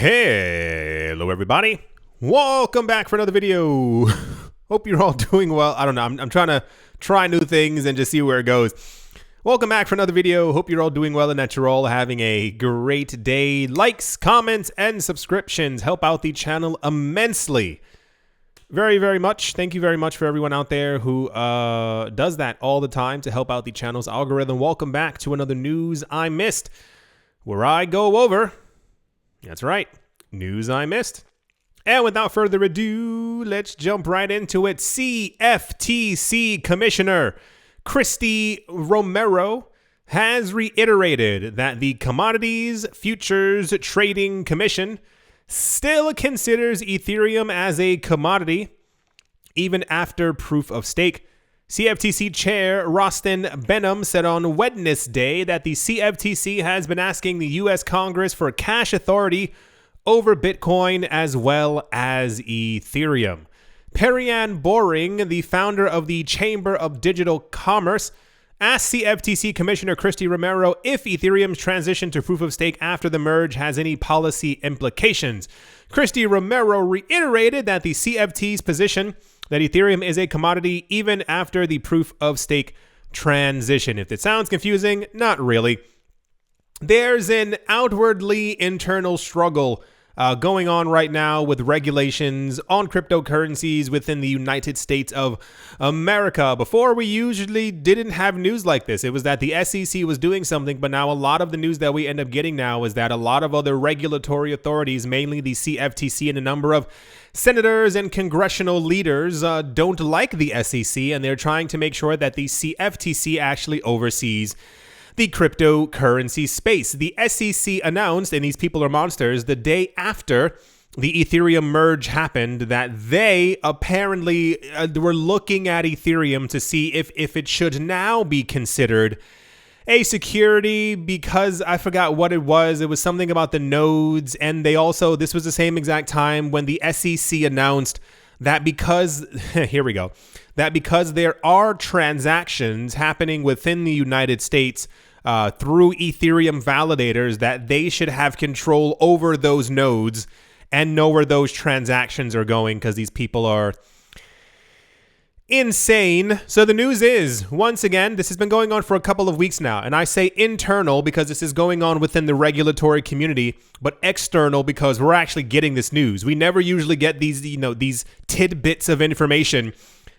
Hello everybody, welcome back for another video. Hope you're all doing well. I don't know, I'm trying to try new things and just see where it goes. Welcome back for another video. Hope you're all doing well and that you're all having a great day. Likes, comments, and subscriptions help out the channel immensely. Very much. Thank you very much for everyone out there who does that all the time to help out the channel's algorithm. Welcome back to another News I Missed, where I go over, that's right, news I missed. And without further ado, let's jump right into it. CFTC Commissioner Christy Romero has reiterated that the Commodities Futures Trading Commission still considers Ethereum as a commodity even after proof of stake. CFTC Chair Rostin Benham said on Wednesday that the CFTC has been asking the U.S. Congress for cash authority over Bitcoin as well as Ethereum. Perianne Boring, the founder of the Chamber of Digital Commerce, asked CFTC Commissioner Christy Romero if Ethereum's transition to proof of stake after the merge has any policy implications. Christy Romero reiterated that the CFTC's position that Ethereum is a commodity even after the proof of stake transition. If it sounds confusing, not really. There's an outwardly internal struggle going on right now with regulations on cryptocurrencies within the United States of America. Before, we usually didn't have news like this. It was that the SEC was doing something, but now a lot of the news that we end up getting now is that a lot of other regulatory authorities, mainly the CFTC and a number of senators and congressional leaders, don't like the SEC, and they're trying to make sure that the CFTC actually oversees the cryptocurrency space. The SEC announced, and these people are monsters, the day after the Ethereum merge happened, that they apparently were looking at Ethereum to see if it should now be considered a security, because I forgot what it was. It was something about the nodes, and they also, this was the same exact time when the SEC announced that because, here we go, that because there are transactions happening within the United States through Ethereum validators, that they should have control over those nodes and know where those transactions are going, because these people are insane. So the news is, once again, this has been going on for a couple of weeks now, and I say internal because this is going on within the regulatory community, but external because we're actually getting this news. We never usually get these, these tidbits of information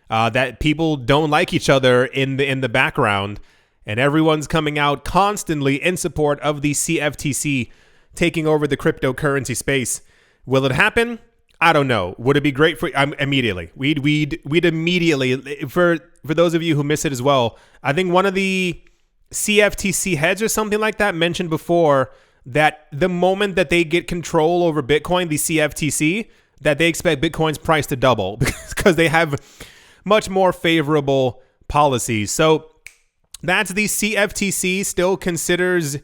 that people don't like each other in the background, and everyone's coming out constantly in support of the CFTC taking over the cryptocurrency space. Will it happen? I don't know. Would it be great for immediately? We'd immediately, for those of you who miss it as well, I think one of the CFTC heads or something like that mentioned before that the moment that they get control over Bitcoin, the CFTC, that they expect Bitcoin's price to double because they have much more favorable policies. So that's the CFTC still considers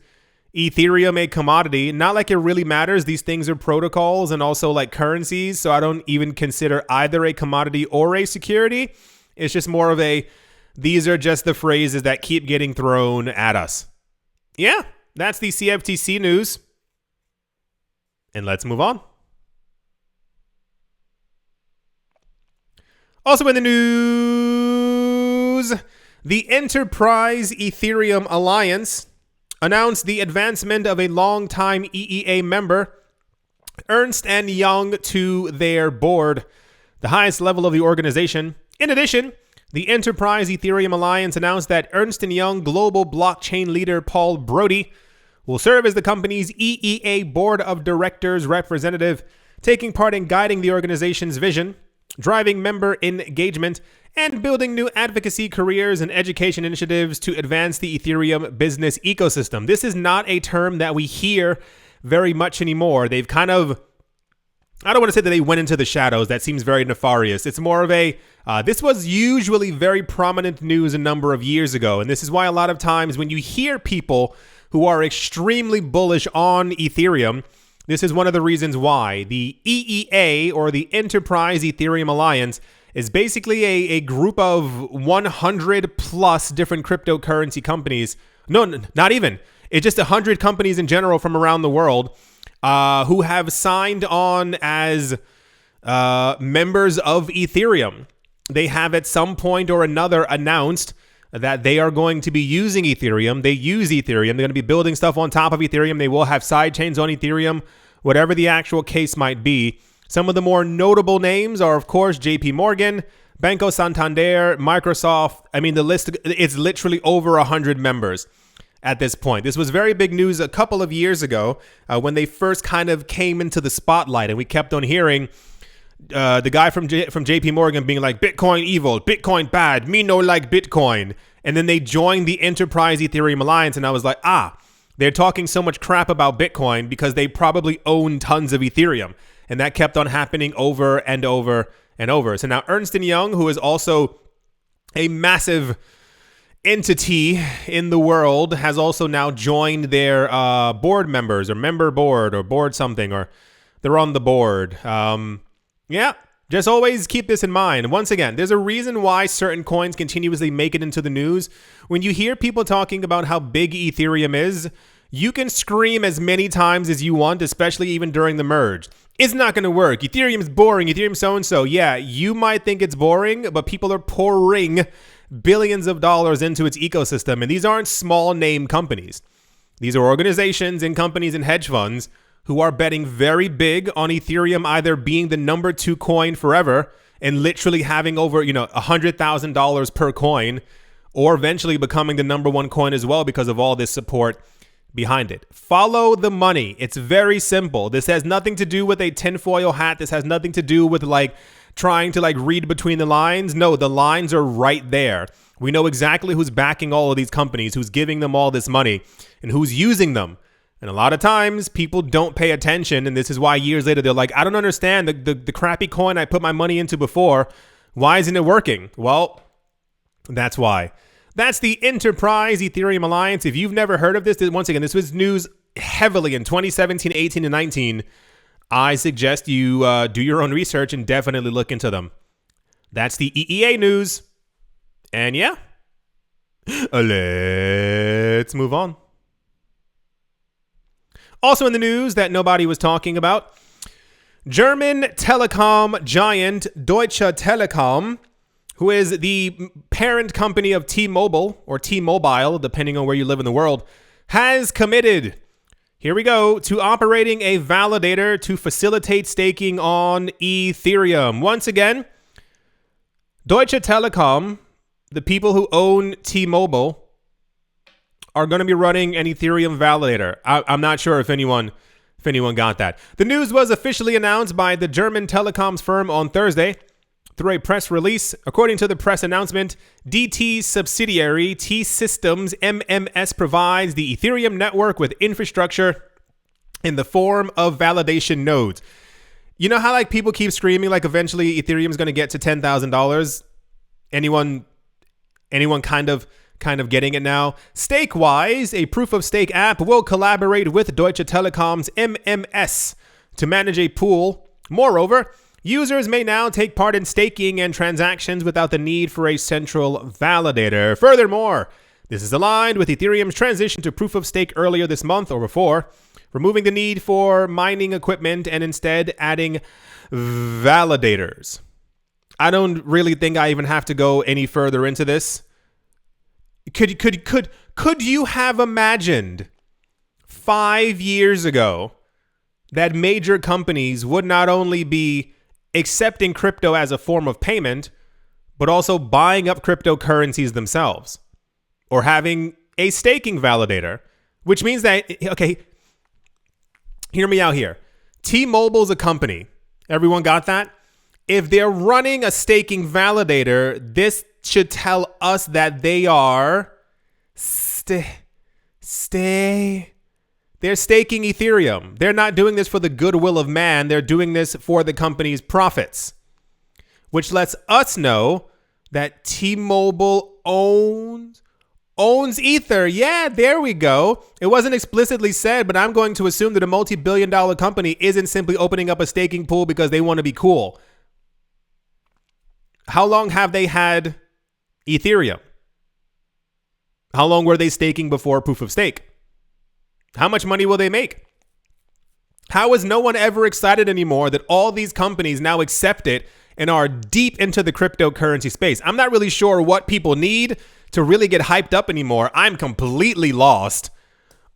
Ethereum a commodity. Not like it really matters. These things are protocols and also like currencies. So I don't even consider either a commodity or a security. It's just more of a, these are just the phrases that keep getting thrown at us. Yeah, that's the CFTC news. And let's move on. Also in the news, the Enterprise Ethereum Alliance announced the advancement of a longtime EEA member, Ernst & Young, to their board, the highest level of the organization. In addition, the Enterprise Ethereum Alliance announced that Ernst & Young global blockchain leader Paul Brody will serve as the company's EEA board of directors representative, taking part in guiding the organization's vision, driving member engagement, and building new advocacy careers and education initiatives to advance the Ethereum business ecosystem. This is not a term that we hear very much anymore. They've kind of, I don't want to say that they went into the shadows. That seems very nefarious. It's more of a, this was usually very prominent news a number of years ago. And this is why a lot of times when you hear people who are extremely bullish on Ethereum, this is one of the reasons why. The EEA, or the Enterprise Ethereum Alliance, is basically a group of 100 plus different cryptocurrency companies. No, not even. It's just 100 companies in general from around the world who have signed on as members of Ethereum. They have at some point or another announced that they are going to be using Ethereum. They use Ethereum. They're going to be building stuff on top of Ethereum. They will have side chains on Ethereum, whatever the actual case might be. Some of the more notable names are, of course, JP Morgan, Banco Santander, Microsoft. I mean, the list, it's literally over 100 members at this point. This was very big news a couple of years ago when they first kind of came into the spotlight, and we kept on hearing the guy from JP Morgan being like, Bitcoin evil, Bitcoin bad, me no like Bitcoin. And then they joined the Enterprise Ethereum Alliance, and I was like, they're talking so much crap about Bitcoin because they probably own tons of Ethereum. And that kept on happening over and over and over. So now Ernst & Young, who is also a massive entity in the world, has also now joined their board members, or member board, or board something, or they're on the board. Yeah, just always keep this in mind. Once again, there's a reason why certain coins continuously make it into the news. When you hear people talking about how big Ethereum is, you can scream as many times as you want, especially even during the merge. It's not going to work. Ethereum's boring. Ethereum so-and-so. Yeah, you might think it's boring, but people are pouring billions of dollars into its ecosystem. And these aren't small name companies. These are organizations and companies and hedge funds who are betting very big on Ethereum either being the number 2 coin forever and literally having over, $100,000 per coin, or eventually becoming the number 1 coin as well because of all this support behind it. Follow the money. It's very simple. This has nothing to do with a tinfoil hat. This has nothing to do with trying to read between the lines. No, the lines are right there. We know exactly who's backing all of these companies, who's giving them all this money, and who's using them. And a lot of times people don't pay attention, and this is why years later they're like, I don't understand the crappy coin I put my money into before. Why isn't it working? Well, that's why. That's the Enterprise Ethereum Alliance. If you've never heard of this, once again, this was news heavily in 2017, 18, and 19. I suggest you do your own research and definitely look into them. That's the EEA news. And yeah, let's move on. Also in the news that nobody was talking about, German telecom giant Deutsche Telekom, who is the parent company of T-Mobile, or T-Mobile, depending on where you live in the world, has committed, here we go, to operating a validator to facilitate staking on Ethereum. Once again, Deutsche Telekom, the people who own T-Mobile, are going to be running an Ethereum validator. I'm not sure if anyone got that. The news was officially announced by the German telecoms firm on Thursday through a press release. According to the press announcement, DT's subsidiary T-Systems MMS provides the Ethereum network with infrastructure in the form of validation nodes. You know how people keep screaming eventually Ethereum's going to get to $10,000? Anyone kind of getting it now? Stake-wise, a proof-of-stake app will collaborate with Deutsche Telekom's MMS to manage a pool. Moreover, users may now take part in staking and transactions without the need for a central validator. Furthermore, this is aligned with Ethereum's transition to proof-of-stake earlier this month or before, removing the need for mining equipment and instead adding validators. I don't really think I even have to go any further into this. Could you have imagined 5 years ago that major companies would not only be accepting crypto as a form of payment, but also buying up cryptocurrencies themselves or having a staking validator, which means that, okay, hear me out here. T-Mobile's a company. Everyone got that? If they're running a staking validator, this should tell us that they are they're staking Ethereum. They're not doing this for the goodwill of man. They're doing this for the company's profits, which lets us know that T-Mobile owns Ether. Yeah, there we go. It wasn't explicitly said, but I'm going to assume that a multi-billion-dollar company isn't simply opening up a staking pool because they want to be cool. How long have they had Ethereum? How long were they staking before proof of stake? How much money will they make? How is no one ever excited anymore that all these companies now accept it and are deep into the cryptocurrency space? I'm not really sure what people need to really get hyped up anymore. I'm completely lost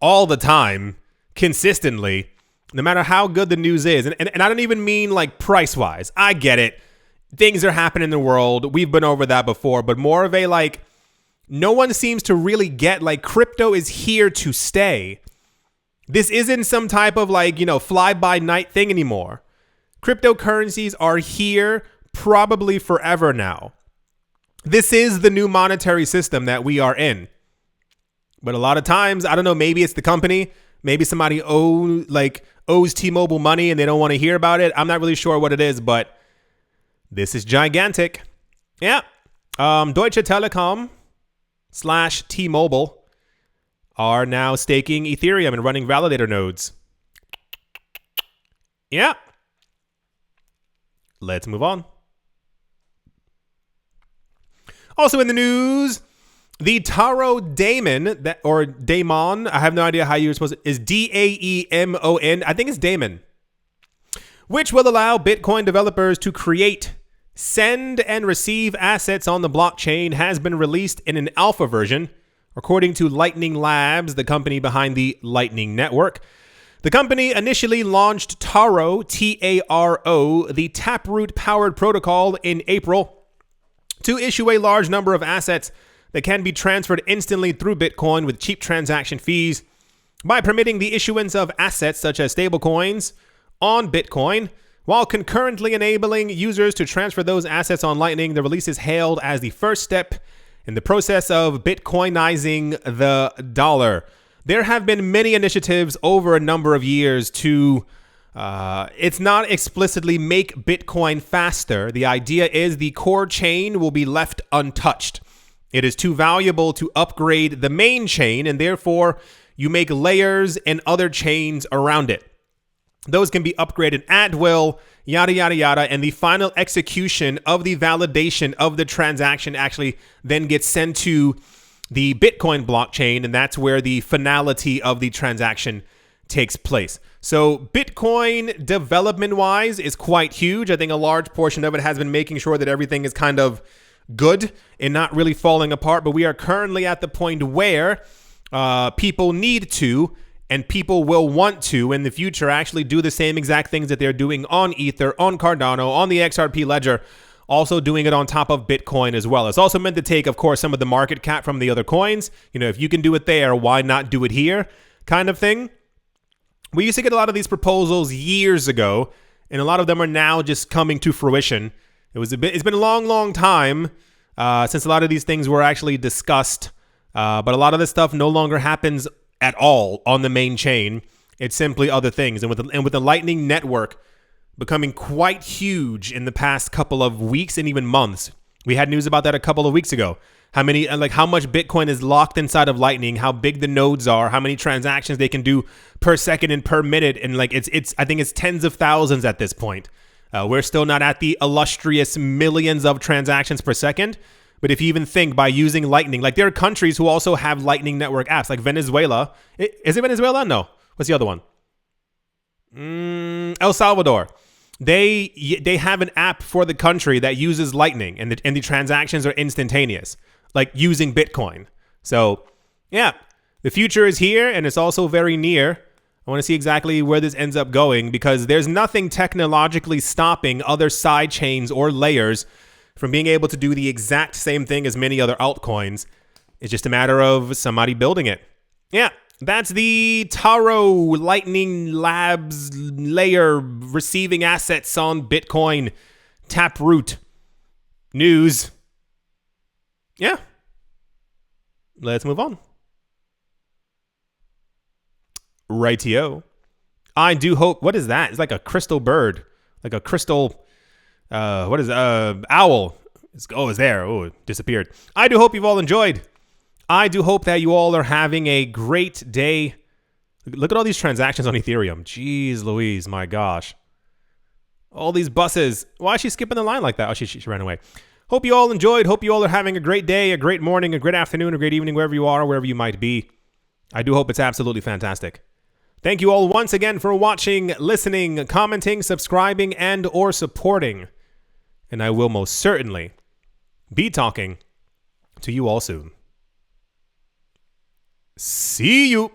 all the time, consistently, no matter how good the news is. And I don't even mean like price-wise. I get it. Things are happening in the world. We've been over that before, but more of a like, no one seems to really get like crypto is here to stay. This isn't some type of like, fly-by-night thing anymore. Cryptocurrencies are here probably forever now. This is the new monetary system that we are in. But a lot of times, I don't know, maybe it's the company. Maybe somebody owes T-Mobile money and they don't want to hear about it. I'm not really sure what it is, but this is gigantic. Yeah. Deutsche Telekom / T-Mobile are now staking Ethereum and running validator nodes. Yeah. Let's move on. Also in the news, the Taro daemon, or daemon, I have no idea how you're supposed to, is Daemon. I think it's daemon, which will allow Bitcoin developers to create, send, and receive assets on the blockchain, has been released in an alpha version, according to Lightning Labs, the company behind the Lightning Network. The company initially launched Taro, T-A-R-O, the Taproot-powered protocol in April to issue a large number of assets that can be transferred instantly through Bitcoin with cheap transaction fees by permitting the issuance of assets such as stablecoins on Bitcoin, while concurrently enabling users to transfer those assets on Lightning. The release is hailed as the first step in the process of Bitcoinizing the dollar. There have been many initiatives over a number of years to it's not explicitly make Bitcoin faster. The idea is the core chain will be left untouched. It is too valuable to upgrade the main chain, and therefore you make layers and other chains around it. Those can be upgraded at will, yada, yada, yada, and the final execution of the validation of the transaction actually then gets sent to the Bitcoin blockchain, and that's where the finality of the transaction takes place. So Bitcoin development-wise is quite huge. I think a large portion of it has been making sure that everything is kind of good and not really falling apart. But we are currently at the point where people need to, and people will want to in the future, actually do the same exact things that they're doing on Ether, on Cardano, on the XRP ledger, also doing it on top of Bitcoin as well. It's also meant to take, of course, some of the market cap from the other coins. If you can do it there, why not do it here kind of thing? We used to get a lot of these proposals years ago, and a lot of them are now just coming to fruition. It's been a long, long time since a lot of these things were actually discussed, but a lot of this stuff no longer happens at all on the main chain. It's simply other things. And with the Lightning Network becoming quite huge in the past couple of weeks and even months, we had news about that a couple of weeks ago. How much Bitcoin is locked inside of Lightning, how big the nodes are, how many transactions they can do per second and per minute, and I think it's tens of thousands at this point. We're still not at the illustrious millions of transactions per second, but if you even think by using Lightning, like there are countries who also have Lightning Network apps, like Venezuela. Is it Venezuela? No. What's the other one? El Salvador. They have an app for the country that uses Lightning, and the transactions are instantaneous, like using Bitcoin. So, yeah, the future is here, and it's also very near. I want to see exactly where this ends up going, because there's nothing technologically stopping other side chains or layers from being able to do the exact same thing as many other altcoins. It's just a matter of somebody building it. Yeah, that's the Taro Lightning Labs layer receiving assets on Bitcoin Taproot news. Yeah. Let's move on. Rightio. I do hope. What is that? It's like a crystal bird. Like a crystal. What is owl? It's there. Oh, it disappeared. I do hope you've all enjoyed. I do hope that you all are having a great day. Look at all these transactions on Ethereum. Jeez Louise, my gosh. All these buses. Why is she skipping the line like that? Oh, she ran away. Hope you all enjoyed. Hope you all are having a great day, a great morning, a great afternoon, a great evening, wherever you are, wherever you might be. I do hope it's absolutely fantastic. Thank you all once again for watching, listening, commenting, subscribing, and or supporting. And I will most certainly be talking to you all soon. See you.